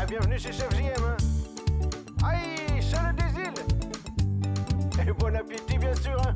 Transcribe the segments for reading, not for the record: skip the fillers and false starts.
bienvenue chez Chef JM, hein. Aïe, Charles des îles. Et bon appétit, bien sûr, hein.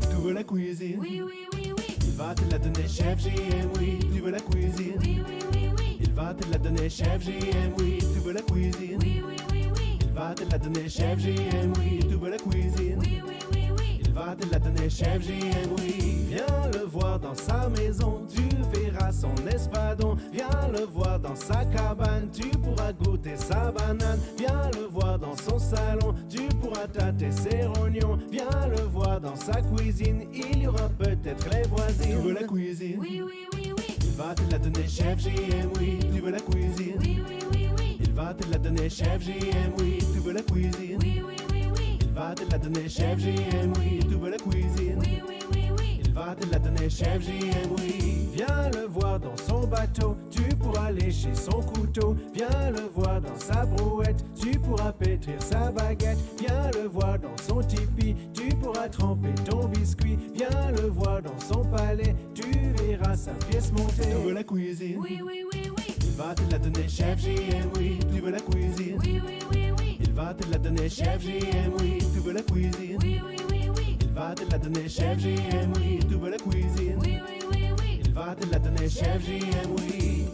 Tu veux la cuisine? Oui, oui, oui, oui. Il va te la donner, Chef JM, oui. Tu veux la cuisine? Oui, oui, oui, oui. Il va te la donner, Chef JM, oui. Tu veux la cuisine? Oui, oui, oui, oui. Il va te la donner, Chef JM, oui. Tu veux la cuisine? Oui, oui, oui, oui. Il va te la donner, Chef JM, oui. Viens le voir dans sa maison, tu verras son espadon. Viens le voir dans sa cabane, tu pourras goûter sa banane. Viens le voir dans son salon, tu pourras tâter ses rognons. Viens le voir dans sa cuisine, il y aura peut-être les voisines. Tu veux la cuisine? Oui, oui, oui, oui. Il va te la donner, Chef JM, oui. Tu veux la cuisine? Oui, oui, oui, oui. Il va te la donner, Chef JM, oui. Tu veux la cuisine? Oui, oui, oui, oui. Il va te la donner, Chef JM, oui. Tu veux la cuisine? Oui, oui, oui, oui. Il va te la donner, Chef JM, oui. Viens le voir dans son bateau, tu pourras lécher son couteau. Viens le voir dans sa brouette, tu pourras pétrir sa baguette. Viens le voir dans son tipi, tu pourras tremper ton biscuit. Viens le voir dans son palais, tu verras sa pièce montée. Tu veux la cuisine? Oui, oui, oui, oui. Il va te la donner, Chef JM, oui. Tu veux la cuisine? Oui, oui, oui, oui. Il va te la donner, Chef JM, oui. Tu veux la cuisine? Oui, oui, oui, oui. Il va te la donner, Chef JM, oui. Tu veux la cuisine? Oui, oui, oui, oui. Il va te la donner, Chef JM, oui.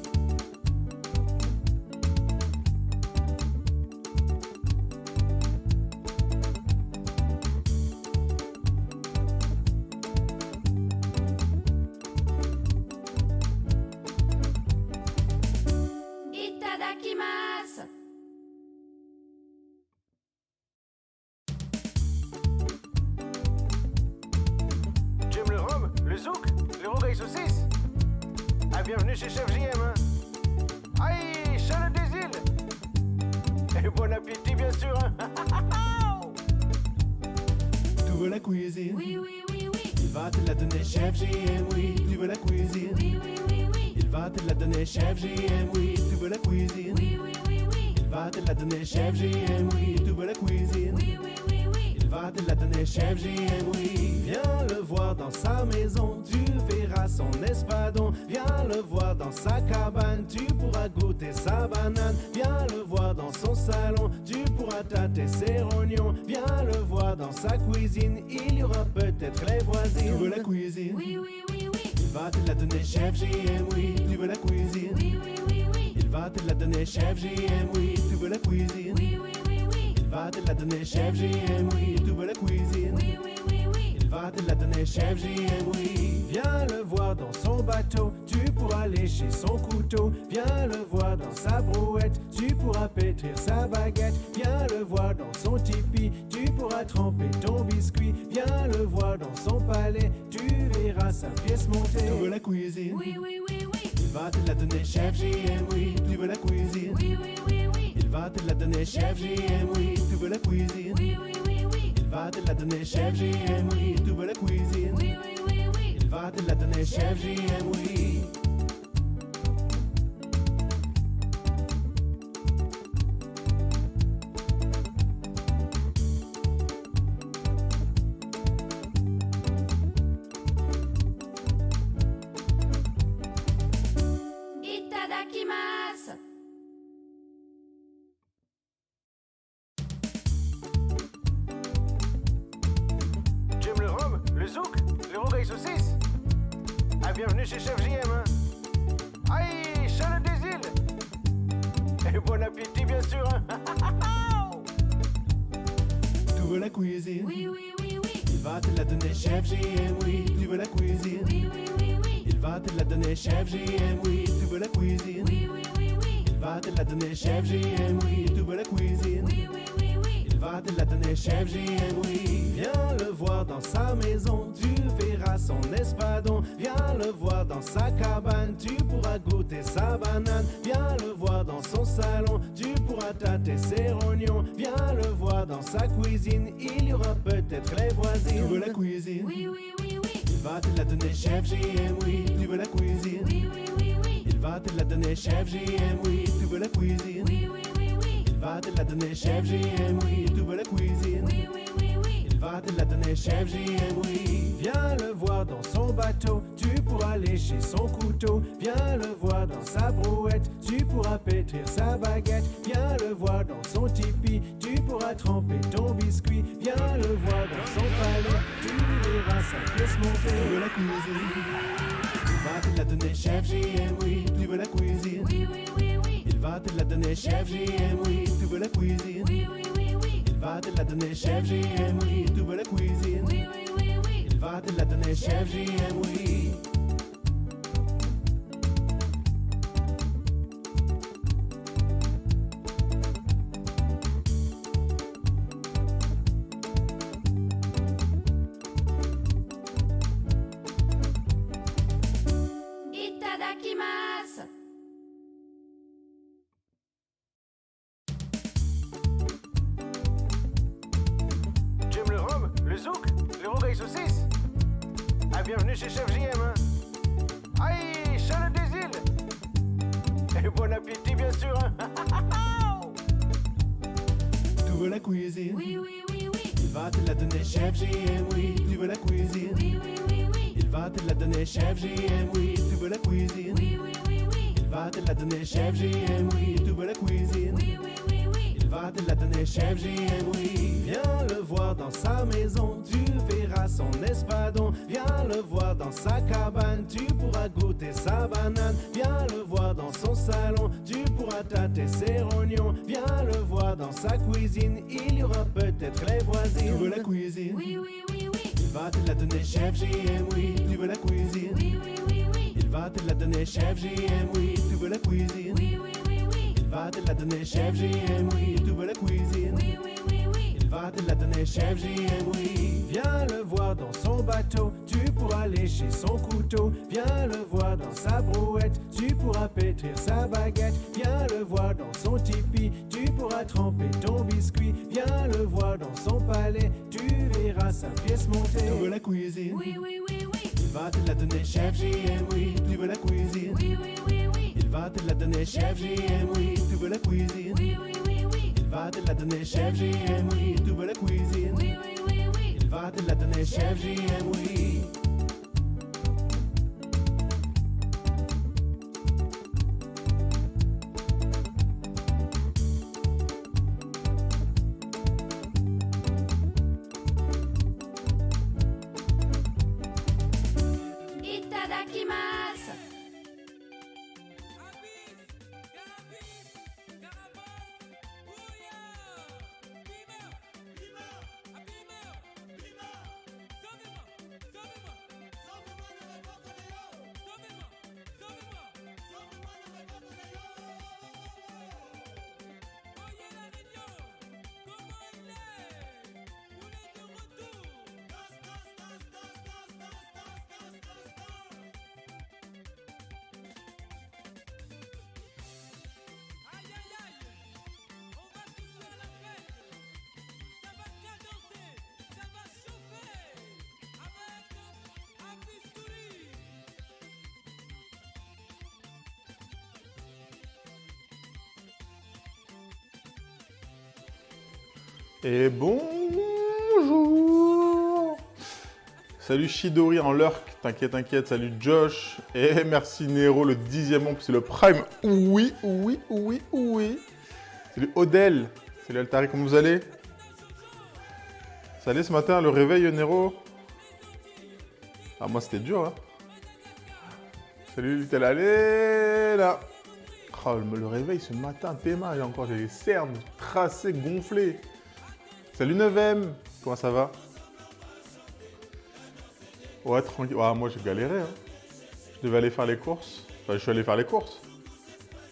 Itadakimasu. Tu aimes le rhum, le zouk, le rogaille saucisse? Ah, bienvenue chez Chef JM, hein. Aïe, Charles des îles. Et bon appétit, bien sûr, hein. Tu veux la cuisine? Oui, oui, oui, oui. Il va te la donner, Chef JM, oui. Tu veux la cuisine? Oui, oui, oui, oui. Il va te la donner, Chef JM, oui. Tu veux la cuisine? Oui, oui, oui, oui. Il va te la donner, Chef JM, oui. Tu veux la cuisine? Oui, oui, oui, oui. Il va te la donner, Chef JM, oui. Viens le voir dans sa maison, tu verras son espadon. Viens le voir dans sa cabane, tu pourras goûter sa banane. Viens le voir dans son salon, tu pourras tâter ses rognons. Viens le voir dans sa cuisine, il y aura peut-être les voisines. Tu veux la cuisine? Oui, oui, oui, oui. Il va te la donner, Chef JM, oui. Tu veux la cuisine? Oui, oui, oui, oui. Il va te la donner, Chef JM, oui. Tu veux la cuisine? Oui, oui, oui, oui. Il va te la donner, Chef JM, oui. Tu veux la cuisine? Oui, oui, oui, oui. Il va te la donner, Chef JM, oui. Viens le voir dans son bateau, tu pourras lécher son couteau. Viens le voir dans sa brouette, tu pourras pétrir sa baguette. Viens le voir dans son tipi, tu pourras tremper ton biscuit. Viens le voir dans son palais, tu verras sa pièce montée. Tu veux la cuisine? Oui, oui, oui, oui. Il va te la donner, Chef JM, oui. Tu veux la cuisine? Oui, oui, oui, oui. Il va te la donner, Chef JM, oui. Tu veux la cuisine? Oui, oui, oui, oui. Il va te la donner, Chef JM, oui. Tu veux la cuisine? Oui, oui, oui, oui. Il va te la donner, Chef JM, oui. Itadakimasu. Tu aimes le rhum, le zouk, le rogaille saucisse? Ah, bienvenue chez Chef JM, hein. Aïe, Charles des îles. Et bon appétit, bien sûr, hein. Tu veux la cuisine? Oui, oui, oui, oui. Il va te la donner, Chef JM, oui. Tu veux la cuisine? Oui, oui, oui, oui. Il va te la donner, Chef JM, oui. Tu veux la cuisine? Oui, oui, oui, oui. Il va te la donner, Chef JM, oui. Tu veux la cuisine? Oui, oui, oui, oui. Il va te la donner, Chef JM, oui. Viens le voir dans sa maison, tu verras son espadon. Viens le voir dans sa cabane, tu pourras goûter sa banane. Viens le voir dans son salon, tu pourras tâter ses rognons. Viens le voir dans sa cuisine, il y aura peut-être les voisines. Tu veux la cuisine? Oui, oui, oui, oui. Il va te la donner, Chef JM, oui. Tu veux la cuisine? Oui, oui, oui, oui. Il va te la donner, Chef JM, oui. Tu veux la cuisine? Oui, oui, oui, oui. Il va te la donner, Chef JM, oui. Tu veux la cuisine? Oui, oui, oui, oui. Il va va te la donner, chef JM, oui. Viens le voir dans son bateau, tu pourras lécher son couteau. Viens le voir dans sa brouette, tu pourras pétrir sa baguette. Viens le voir dans son tipi, tu pourras tremper ton biscuit. Viens le voir dans son palais, tu verras sa pièce monter. Tu veux la cuisine? Il va te la donner, chef JM, oui. Tu veux la cuisine? Oui, oui, oui, oui. Il va te la donner, chef JM, oui. Tu veux la cuisine? Oui, oui, oui, oui. Il va te la donner, chef JM, oui. Tu veux la cuisine? Oui, oui, oui, oui. Il va te la donner, chef JM, oui. Itadakimasu. Tu aimes le rhum, le zouk, les rogailles saucisses? Ah, bienvenue chez Chef JM, hein. Aïe, Charles des îles. Et bon appétit, bien sûr, hein. Tu veux la cuisine? Oui, oui, oui, oui. Il va te la donner, chef JM, oui. Tu veux la cuisine? Oui, oui, oui, oui. Il va te la donner, chef JM, oui. Tu veux la cuisine? Oui, oui, oui, oui. Il va te la donner, chef JM, oui. Tu veux la cuisine? Oui, oui, oui, oui. Il va te la donner, chef JM, oui. Viens le voir dans sa maison, tu verras son espadon. Viens le voir dans sa cabane, tu pourras goûter sa banane. Viens le voir dans son salon, tu pourras tâter ses rognons. Viens le voir dans sa cuisine, il y aura peut-être les voisines. Tu veux la cuisine? Oui, oui, oui, oui. Il va te la donner, chef JM, oui. Tu veux la cuisine? Oui, oui, oui, oui. Il va te la donner, chef JM, oui. Tu veux la cuisine? Oui, oui, oui, oui. Il va te la donner, chef JM, oui. Tu veux la cuisine? Oui, oui, oui, oui. Il va te la donner, chef JM, oui. Viens le voir dans son bateau, tu pourras lécher son couteau. Viens le voir dans sa brouette, tu pourras pétrir sa baguette. Viens le voir dans son tipi, tu pourras tremper ton biscuit. Viens le voir dans son palais, tu verras sa pièce monter. Tu veux la cuisine? Oui, oui, oui, oui. Il va te la donner, chef JM, oui. Tu veux la cuisine? Oui, oui, oui, oui. Il va te la donner, chef JM, oui. Tu veux la cuisine? Oui, oui, oui, oui. Il va te la donner, chef JM, oui. Tu veux la cuisine? Oui, oui, oui, oui. Il va te la donner, chef JM, oui. Itadakimasu. Et bonjour. Salut Shidori en lurk, t'inquiète, t'inquiète. Salut Josh. Et merci Nero, le 10e membre, c'est le Prime. Oui, oui, oui, oui. Salut Odell. Salut Altari, comment vous allez? Ça allait ce matin, le réveil Nero? Ah, moi c'était dur, hein. Salut Little, allez là. Oh, le réveil ce matin, Théma, j'ai les cernes tracées, gonflées. Salut 9ème, comment ça va? Ouais, tranquille. Ouais, moi j'ai galéré. Hein. Je devais aller faire les courses. Enfin, je suis allé faire les courses.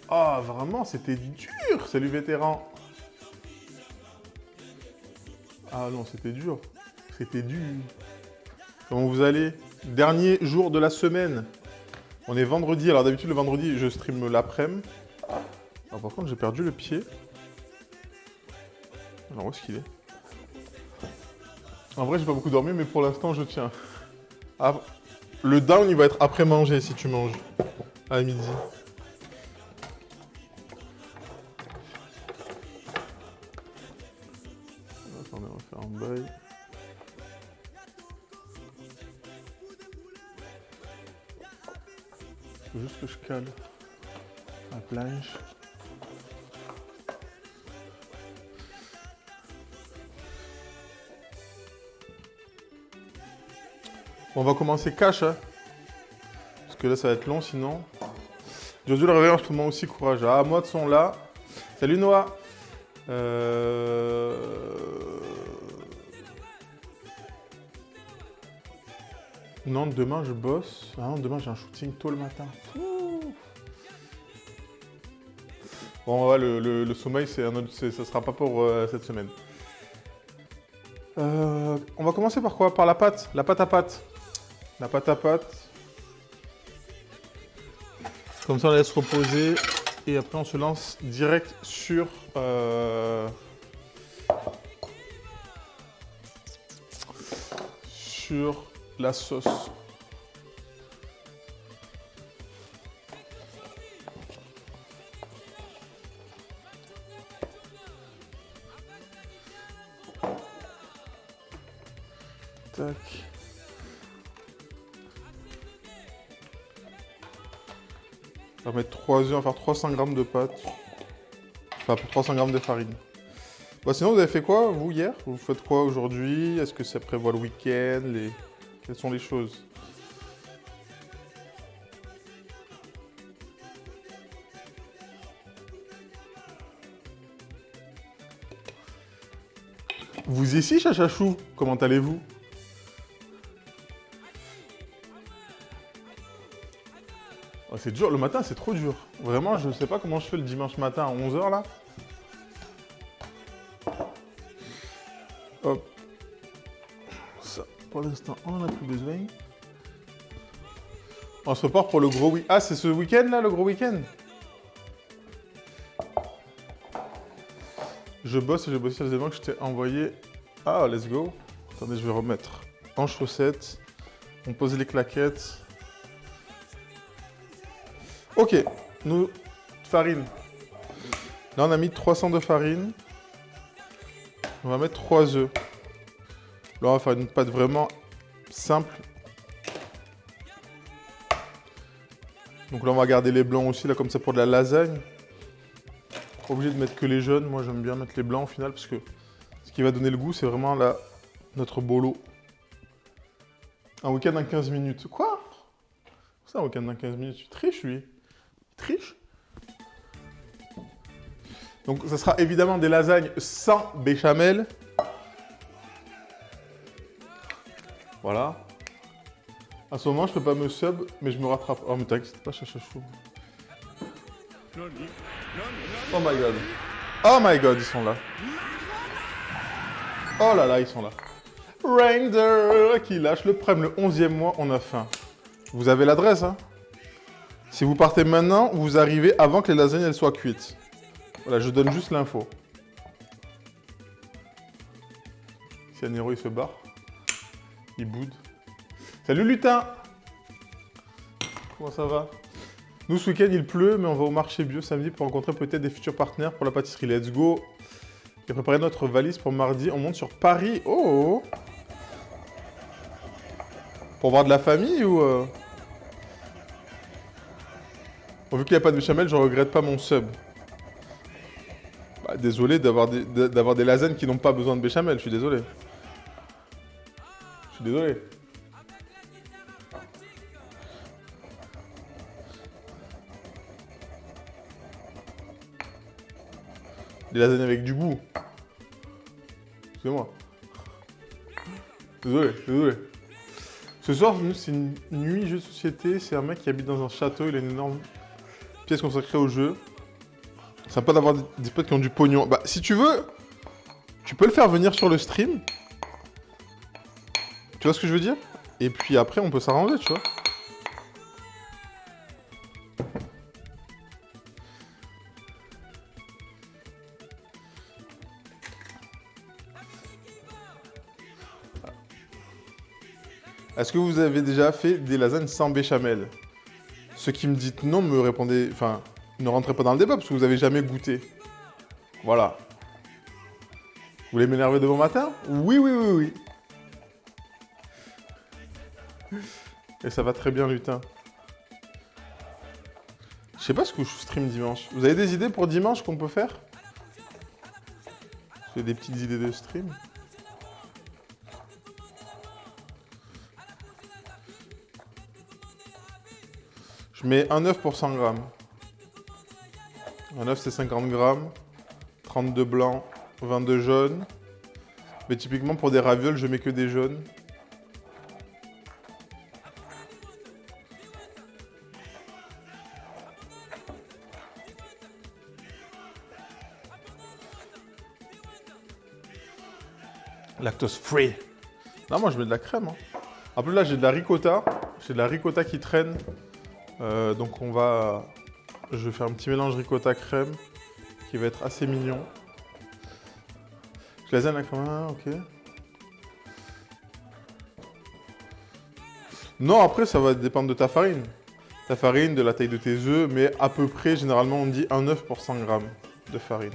Ah, vraiment, c'était dur. Salut vétéran. Ah non, c'était dur. C'était dur. Comment vous allez? Dernier jour de la semaine. On est vendredi. Alors d'habitude, le vendredi, je stream l'après-midi. Alors par contre, j'ai perdu le pied. Alors où est-ce qu'il est? En vrai, j'ai pas beaucoup dormi, mais pour l'instant, je tiens. Ah, le down, il va être après manger, si tu manges. À midi. Attendez, on va faire un bail. Faut juste que je cale la planche. Bon, on va commencer cash, hein. Parce que là, ça va être long sinon. Jojo le réveil, je moi aussi courage. Ah, moi de son là. Salut Noah. Non, demain je bosse. Ah non, demain j'ai un shooting tôt le matin. Ouh. Bon, ouais, le sommeil, ça sera pas pour cette semaine. On va commencer par quoi? Par la pâte. La pâte à pâte. La pâte à pâte. Comme ça, on la laisse reposer. Et après, on se lance direct sur... sur la sauce. Tac. On va mettre 3 œufs, on va faire 300 g de pâte. Enfin, pour 300 g de farine. Bon, sinon, vous avez fait quoi, vous, hier? Vous faites quoi aujourd'hui? Est-ce que ça prévoit le week-end? Quelles sont les choses? Vous ici, Chachachou? Comment allez-vous? Oh, c'est dur, le matin c'est trop dur. Vraiment, je sais pas comment je fais le dimanche matin à 11 h là. Hop. Ça, pour l'instant, on en a plus besoin. On se repart pour le gros week-end. Ah, c'est ce week-end là, le gros week-end? Je bosse et j'ai bossé sur les éléments que je t'ai envoyés. Ah, let's go. Attendez, je vais remettre en chaussettes. On pose les claquettes. Ok, nous, farine. Là, on a mis 300 de farine. On va mettre 3 œufs. Là, on va faire une pâte vraiment simple. Donc là, on va garder les blancs aussi, là, comme ça, pour de la lasagne. Pas obligé de mettre que les jaunes. Moi, j'aime bien mettre les blancs au final, parce que ce qui va donner le goût, c'est vraiment là, notre bolo. Un week-end en 15 minutes. Quoi? C'est un week-end en 15 minutes. Tu triches, lui. Triche. Donc ça sera évidemment des lasagnes sans béchamel. Voilà. À ce moment, je peux pas me sub, mais je me rattrape. Oh mais t'inquiète pas, Chachachou. Oh my god. Oh my god, ils sont là. Oh là là, ils sont là. Rainder qui lâche le prime, le 11e mois, on a faim. Vous avez l'adresse, hein? Si vous partez maintenant, vous arrivez avant que les lasagnes elles soient cuites. Voilà, je donne juste l'info. Si Nero il se barre, il boude. Salut Lutin! Comment ça va? Nous ce week-end il pleut, mais on va au marché bio samedi pour rencontrer peut-être des futurs partenaires pour la pâtisserie. Let's go! Et préparer notre valise pour mardi. On monte sur Paris. Oh! Pour voir de la famille ou... Bon, vu qu'il n'y a pas de béchamel, je regrette pas mon sub. Bah, désolé d'avoir des lasagnes qui n'ont pas besoin de béchamel, je suis désolé. Je suis désolé. Des lasagnes avec du goût. Excusez-moi. Désolé, désolé. Ce soir, nous, c'est une nuit jeu de société. C'est un mec qui habite dans un château. Il a une énorme pièce consacrée au jeu. C'est sympa d'avoir des potes qui ont du pognon. Bah, si tu veux, tu peux le faire venir sur le stream. Tu vois ce que je veux dire? Et puis après, on peut s'arranger, tu vois. Est-ce que vous avez déjà fait des lasagnes sans béchamel? Ceux qui me dites non me répondez... Enfin, ne rentrez pas dans le débat parce que vous n'avez jamais goûté. Voilà. Vous voulez m'énerver de bon matin? Oui, oui, oui, oui. Et ça va très bien, lutin. Je sais pas ce que je stream dimanche. Vous avez des idées pour dimanche qu'on peut faire? J'ai des petites idées de stream. Je mets un œuf pour 100 grammes. Un œuf, c'est 50 grammes. 32 blancs, 22 jaunes. Mais typiquement, pour des ravioles, je mets que des jaunes. Lactose free. Non, moi, je mets de la crème. Hein. En plus, là, j'ai de la ricotta. J'ai de la ricotta qui traîne. Donc, je vais faire un petit mélange ricotta-crème qui va être assez mignon. Je lasagne la crème, ok. Non, après, ça va dépendre de ta farine. Ta farine, de la taille de tes œufs, mais à peu près, généralement, on dit un œuf pour 100 grammes de farine.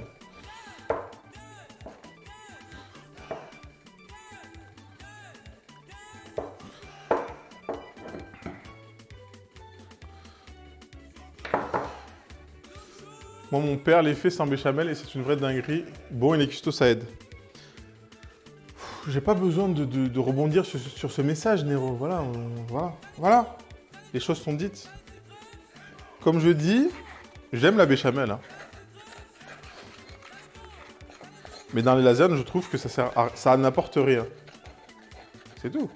Moi, mon père les fait sans béchamel et c'est une vraie dinguerie. Bon, et les custos, ça aide. J'ai pas besoin de rebondir sur ce message, Nero. Voilà, voilà. Les choses sont dites. Comme je dis, j'aime la béchamel. Hein. Mais dans les lasagnes, je trouve que ça n'apporte rien. C'est tout.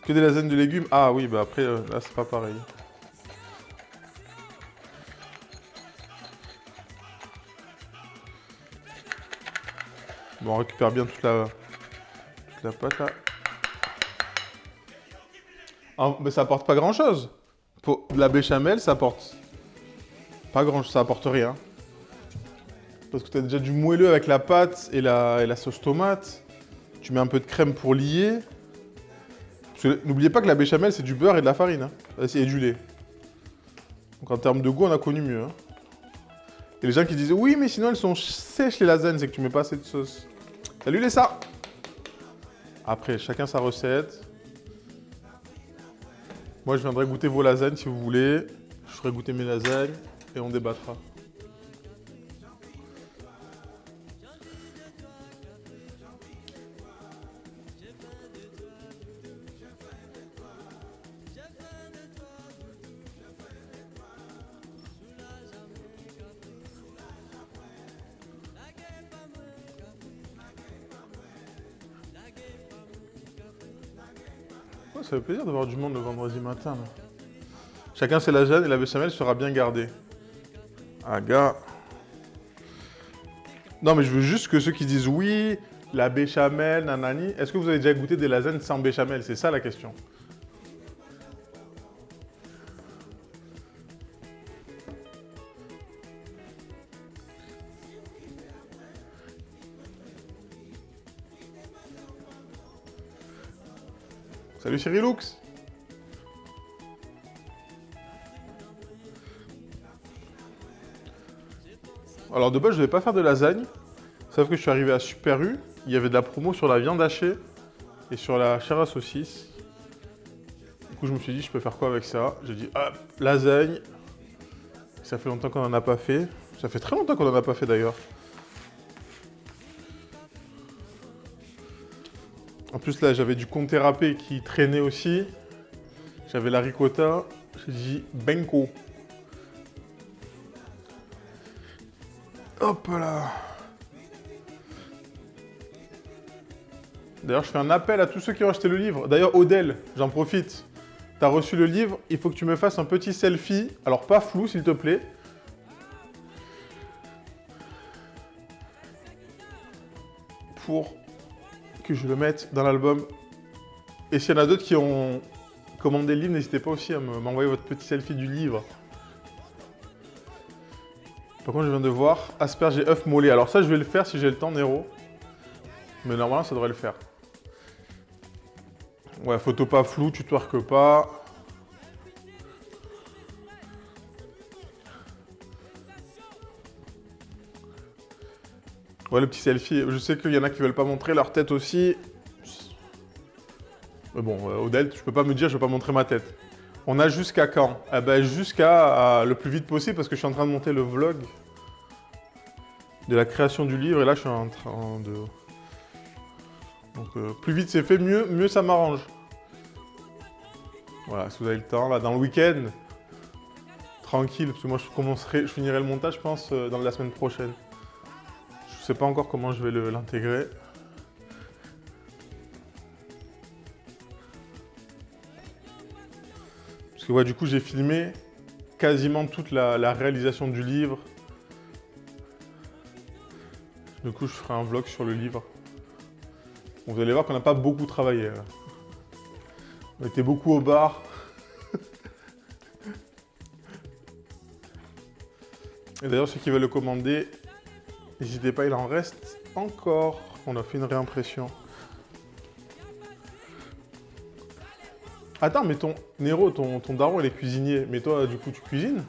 Que des lasagnes de légumes. Ah oui, bah après, là, c'est pas pareil. Bon, on récupère bien toute la pâte là. Ah, mais ça apporte pas grand chose. Pour de la béchamel, ça apporte pas grand chose, ça apporte rien. Parce que tu as déjà du moelleux avec la pâte et la sauce tomate. Tu mets un peu de crème pour lier. N'oubliez pas que la béchamel, c'est du beurre et de la farine. Hein, et du lait. Donc en termes de goût, on a connu mieux. Hein. Et les gens qui disent oui, mais sinon elles sont sèches les lasagnes, c'est que tu mets pas assez de sauce. Salut les ça. Après, chacun sa recette. Moi, je viendrai goûter vos lasagnes si vous voulez. Je ferai goûter mes lasagnes et on débattra. Ça fait plaisir de voir du monde le vendredi matin. Là. Chacun ses lasagnes et la béchamel sera bien gardée. Ah gars. Non mais je veux juste que ceux qui disent oui, la béchamel, nanani. Est-ce que vous avez déjà goûté des lasagnes sans béchamel? C'est ça la question. Salut Cyrilux. Alors de base, je ne devais pas faire de lasagne. Sauf que je suis arrivé à Super U. Il y avait de la promo sur la viande hachée et sur la chair à saucisse. Du coup, je me suis dit, je peux faire quoi avec ça? J'ai dit, hop, lasagne. Ça fait longtemps qu'on n'en a pas fait. Ça fait très longtemps qu'on n'en a pas fait d'ailleurs. En plus, là, j'avais du comté râpé qui traînait aussi. J'avais la ricotta. J'ai dit benko. Hop là. D'ailleurs, je fais un appel à tous ceux qui ont acheté le livre. D'ailleurs, Odel, j'en profite. Tu as reçu le livre. Il faut que tu me fasses un petit selfie. Alors, pas flou, s'il te plaît. Pour que je le mette dans l'album. Et s'il y en a d'autres qui ont commandé le livre, n'hésitez pas aussi à m'envoyer votre petit selfie du livre. Par contre, je viens de voir asperges et œufs mollets. Alors ça, je vais le faire si j'ai le temps, Nero. Mais normalement, ça devrait le faire. Ouais, photo pas floue, tu twerques pas. Ouais, le petit selfie. Je sais qu'il y en a qui veulent pas montrer leur tête aussi. Mais bon, Odel, tu peux pas me dire je veux pas montrer ma tête. On a jusqu'à quand? Eh ben, jusqu'à le plus vite possible parce que je suis en train de monter le vlog de la création du livre et là je suis en train de... Donc plus vite c'est fait, mieux ça m'arrange. Voilà, si vous avez le temps, là dans le week-end, tranquille, parce que moi je finirai le montage je pense dans la semaine prochaine. Je sais pas encore comment je vais l'intégrer. Parce que ouais, du coup j'ai filmé quasiment toute la réalisation du livre. Du coup je ferai un vlog sur le livre. Bon, vous allez voir qu'on n'a pas beaucoup travaillé. Là. On était beaucoup au bar. Et d'ailleurs ceux qui veulent le commander, n'hésitez pas, il en reste encore. On a fait une réimpression. Attends, mais Nero, ton daron, il est cuisinier. Mais toi, du coup, tu cuisines?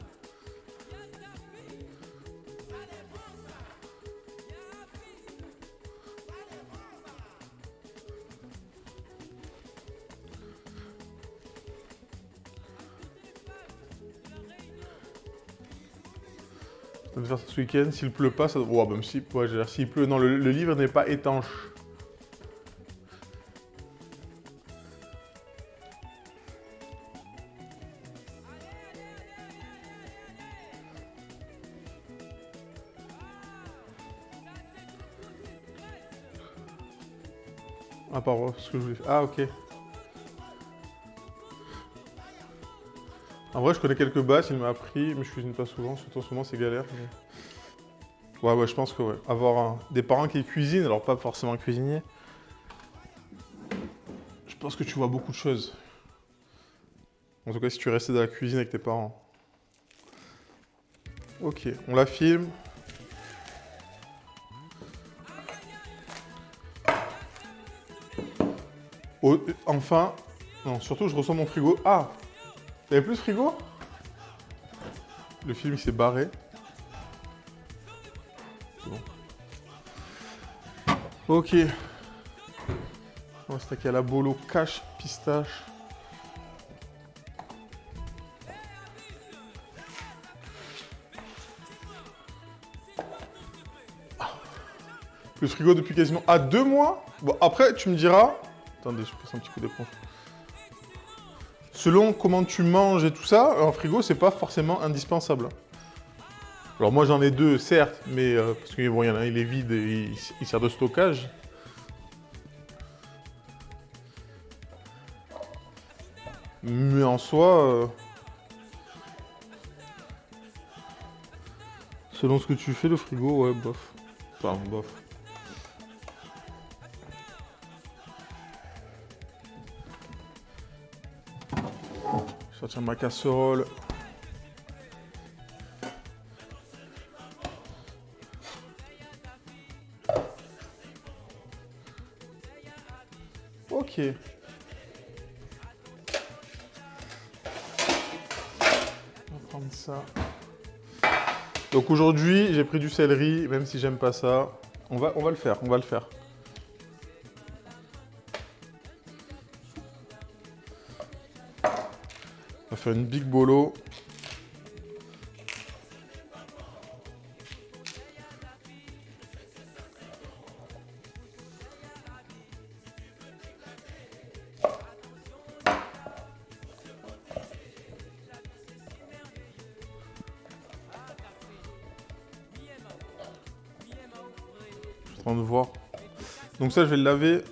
On va faire ça ce week-end. S'il pleut pas, ça... Oh, même si... Ouais, je veux dire, s'il pleut... Non, le livre n'est pas étanche. Ah, par ce que je voulais faire. Ah, ok. En vrai, je connais quelques basses, il m'a appris, mais je cuisine pas souvent, surtout en ce moment, c'est galère. Mais... Ouais, je pense que ouais. Avoir des parents qui cuisinent, alors pas forcément cuisiniers, je pense que tu vois beaucoup de choses. En tout cas, si tu restais dans la cuisine avec tes parents. Ok, on la filme. Oh, enfin, non, surtout je reçois mon frigo. Ah, t'avais plus de frigo? Le film il s'est barré. C'est bon. Ok. On va stacker à la bolo cache pistache. Le frigo depuis quasiment 2 mois. Bon, après, tu me diras... Attendez, je passe un petit coup d'éponge. Selon comment tu manges et tout ça, un frigo, c'est pas forcément indispensable. Alors moi, j'en ai 2, certes, mais parce que bon, il y en a un, il est vide et il sert de stockage. Mais en soi... selon ce que tu fais, le frigo, ouais, bof. Enfin, bof. Je vais sortir ma casserole. Ok. On va prendre ça. Donc aujourd'hui, j'ai pris du céleri, même si j'aime pas ça. On va le faire, on va le faire. On va faire une big bolo. Je suis en train de voir. Donc ça, je vais le laver.